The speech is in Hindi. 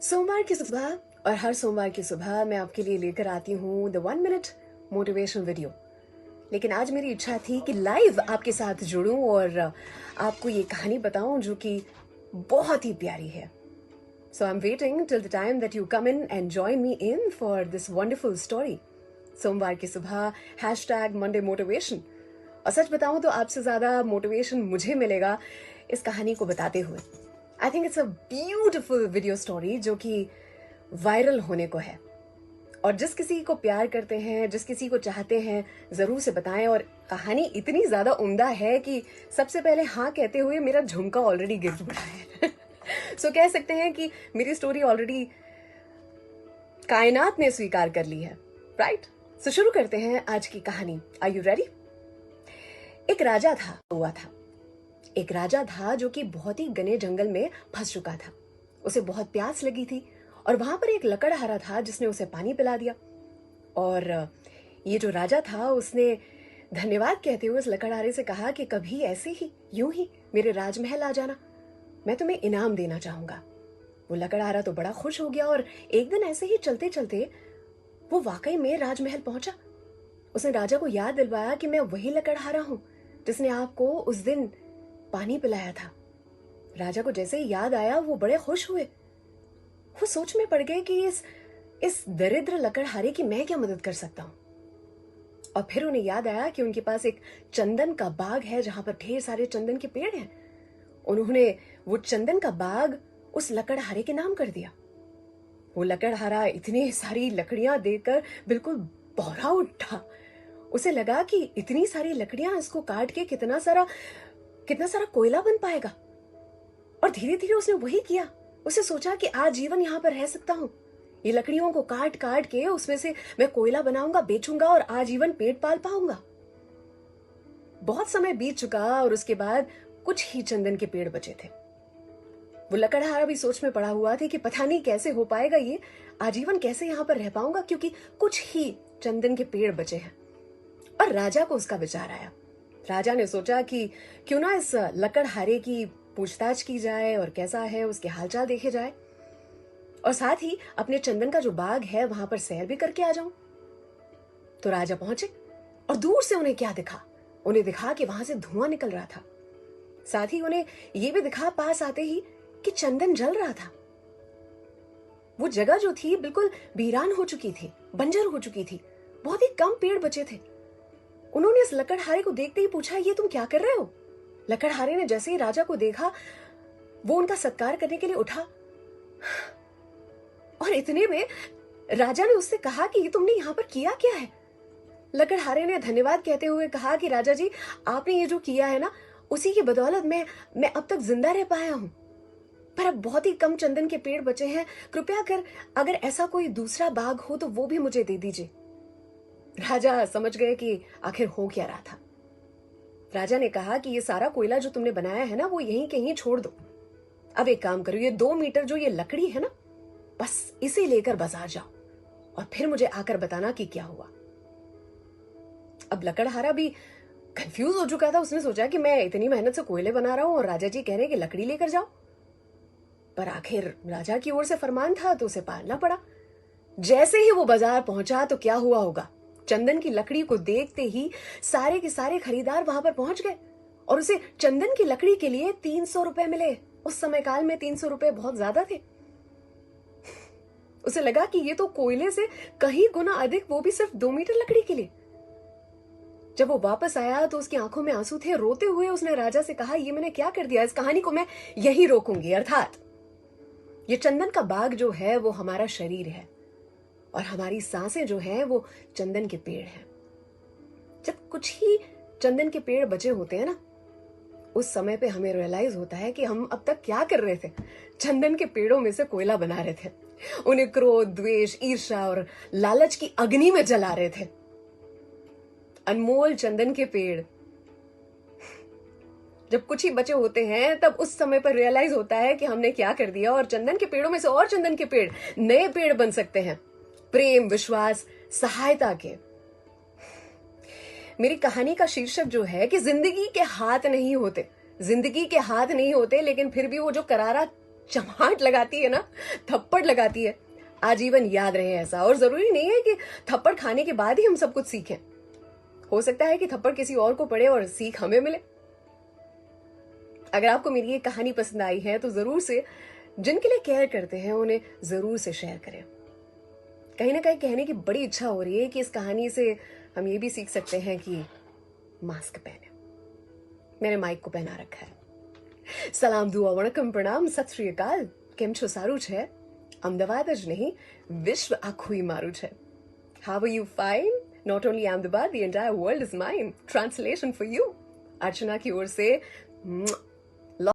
सोमवार की सुबह और हर सोमवार की सुबह मैं आपके लिए लेकर आती हूँ द 1 मिनट मोटिवेशनल वीडियो। लेकिन आज मेरी इच्छा थी कि लाइव आपके साथ जुड़ूं और आपको ये कहानी बताऊं जो कि बहुत ही प्यारी है। So I am waiting till the time that you come in and join me in for this wonderful story. सोमवार की सुबह #मंडे मोटिवेशन। और सच बताऊं तो आपसे ज्यादा मोटिवेशन मुझे मिलेगा इस कहानी को बताते हुए। I think it's a beautiful video story जो कि वायरल होने को है। और जिस किसी को प्यार करते हैं, जिस किसी को चाहते हैं, जरूर से बताएं। और कहानी इतनी ज्यादा उम्दा है कि सबसे पहले हाँ कहते हुए मेरा झुमका ऑलरेडी गिर पड़ा है। सो कह सकते हैं कि मेरी स्टोरी ऑलरेडी कायनात ने स्वीकार कर ली है, राइट? सो शुरू करते हैं आज की कहानी। Are you ready? एक राजा था। एक राजा था जो कि बहुत ही घने जंगल में फंस चुका था। उसे बहुत प्यास लगी थी और वहां पर एक लकड़हारा था जिसने उसे पानी पिला दिया। और ये जो राजा था उसने धन्यवाद कहते हुए उस लकड़हारे से कहा कि कभी ऐसे ही यूं ही मेरे राजमहल आ जाना, मैं तुम्हें इनाम देना चाहूंगा। वो लकड़हारा तो बड़ा खुश हो गया और एक दिन ऐसे ही चलते चलते वो वाकई में राजमहल पहुंचा। उसने राजा को याद दिलवाया कि मैं वही लकड़हारा हूं जिसने आपको उस दिन पानी पिलाया था। राजा को जैसे ही याद आया वो बड़े खुश हुए। वो सोच में पड़ गए कि इस दरिद्र लकड़हारे की मैं क्या मदद कर सकता हूं। और फिर उन्हें याद आया कि उनके पास एक चंदन का बाग है जहां पर ढेर सारे चंदन के पेड़ हैं। उन्होंने वो चंदन का बाग उस लकड़हारे के नाम कर दिया। वो लकड़हारा इतनी सारी लकड़ियां देखकर बिल्कुल बौरा उठा। उसे लगा कि इतनी सारी लकड़ियां, इसको काट के कितना सारा कोयला बन पाएगा। और धीरे धीरे उसने वही किया। उसे सोचा कि आजीवन यहां पर रह सकता हूं। ये लकड़ियों को काट काट के उसमें से मैं कोयला बनाऊंगा, बेचूंगा और आजीवन पेट पाल पाऊंगा। बहुत समय बीत चुका और उसके बाद कुछ ही चंदन के पेड़ बचे थे। वो लकड़हारा भी सोच में पड़ा हुआ था कि पता नहीं कैसे हो पाएगा ये, आजीवन कैसे यहां पर रह पाऊंगा, क्योंकि कुछ ही चंदन के पेड़ बचे हैं। और राजा को उसका विचार आया। राजा ने सोचा कि क्यों ना इस लकड़हारे की पूछताछ की जाए और कैसा है उसके हालचाल देखे जाए, और साथ ही अपने चंदन का जो बाग है वहां पर सैर भी करके आ जाऊं। तो राजा पहुंचे और दूर से उन्हें क्या दिखा? उन्हें दिखा कि वहां से धुआं निकल रहा था। साथ ही उन्हें यह भी दिखा पास आते ही कि चंदन जल रहा था। वो जगह जो थी बिल्कुल वीरान हो चुकी थी, बंजर हो चुकी थी। बहुत ही कम पेड़ बचे थे। उन्होंने इस लकड़हारे को देखते ही पूछा, ये तुम क्या कर रहे हो? लकड़हारे ने जैसे ही राजा को देखा वो उनका सत्कार करने के लिए उठा। और इतने में राजा ने उससे कहा कि ये तुमने यहां पर किया क्या है? लकड़हारे ने धन्यवाद कहते हुए कहा कि राजा जी, आपने ये जो किया है ना, उसी की बदौलत मैं अब तक जिंदा रह पाया हूं। पर अब बहुत ही कम चंदन के पेड़ बचे हैं। कृपया कर अगर ऐसा कोई दूसरा बाग हो तो वो भी मुझे दे दीजिए। राजा समझ गए कि आखिर हो क्या रहा था। राजा ने कहा कि ये सारा कोयला जो तुमने बनाया है ना, वो यहीं कहीं छोड़ दो। अब एक काम करो, ये 2 मीटर जो ये लकड़ी है ना, बस इसे लेकर बाजार जाओ और फिर मुझे आकर बताना कि क्या हुआ। अब लकड़हारा भी कंफ्यूज हो चुका था। उसने सोचा कि मैं इतनी मेहनत से कोयले बना रहा हूं और राजा जी कह रहे हैं कि लकड़ी लेकर जाओ। पर आखिर राजा की ओर से फरमान था तो उसे पालना पड़ा। जैसे ही वो बाजार पहुंचा तो क्या हुआ होगा? चंदन की लकड़ी को देखते ही सारे के सारे खरीदार वहां पर पहुंच गए और उसे चंदन की लकड़ी के लिए 300 रुपए मिले। उस समय काल में 300 रुपए बहुत ज्यादा थे। उसे लगा कि ये तो कोयले से कहीं गुना अधिक, वो भी सिर्फ 2 मीटर लकड़ी के लिए। जब वो वापस आया तो उसकी आंखों में आंसू थे। रोते हुए उसने राजा से कहा, ये मैंने क्या कर दिया? इस कहानी को मैं यही रोकूंगी। अर्थात ये चंदन का बाग जो है वो हमारा शरीर है और हमारी सांसें जो हैं वो चंदन के पेड़ हैं। जब कुछ ही चंदन के पेड़ बचे होते हैं ना, उस समय पे हमें रियलाइज होता है कि हम अब तक क्या कर रहे थे। चंदन के पेड़ों में से कोयला बना रहे थे, उन्हें क्रोध, द्वेष, ईर्ष्या और लालच की अग्नि में जला रहे थे। अनमोल चंदन के पेड़ जब कुछ ही बचे होते हैं तब उस समय पर रियलाइज होता है कि हमने क्या कर दिया। और चंदन के पेड़ों में से और चंदन के पेड़, नए पेड़ बन सकते हैं, प्रेम, विश्वास, सहायता के। मेरी कहानी का शीर्षक जो है कि जिंदगी के हाथ नहीं होते, जिंदगी के हाथ नहीं होते, लेकिन फिर भी वो जो करारा चमाट लगाती है ना, थप्पड़ लगाती है, आजीवन याद रहे ऐसा। और जरूरी नहीं है कि थप्पड़ खाने के बाद ही हम सब कुछ सीखें, हो सकता है कि थप्पड़ किसी और को पड़े और सीख हमें मिले। अगर आपको मेरी ये कहानी पसंद आई है तो जरूर से, जिनके लिए केयर करते हैं उन्हें जरूर से शेयर करें। कहीं ना कहीं कहने की बड़ी इच्छा हो रही है कि इस कहानी से हम ये भी सीख सकते हैं कि मास्क पहने। मैंने माइक को पहना रखा है। सलाम, दुआ, वणकम, प्रणाम, सत श्री अकाल। केम छो, सारू छे? अमदावाद ज नहीं, विश्व आखुई मारू छे। How are you? Fine? Not only Ahmedabad, the entire world is mine. Translation for you. अर्चना की ओर से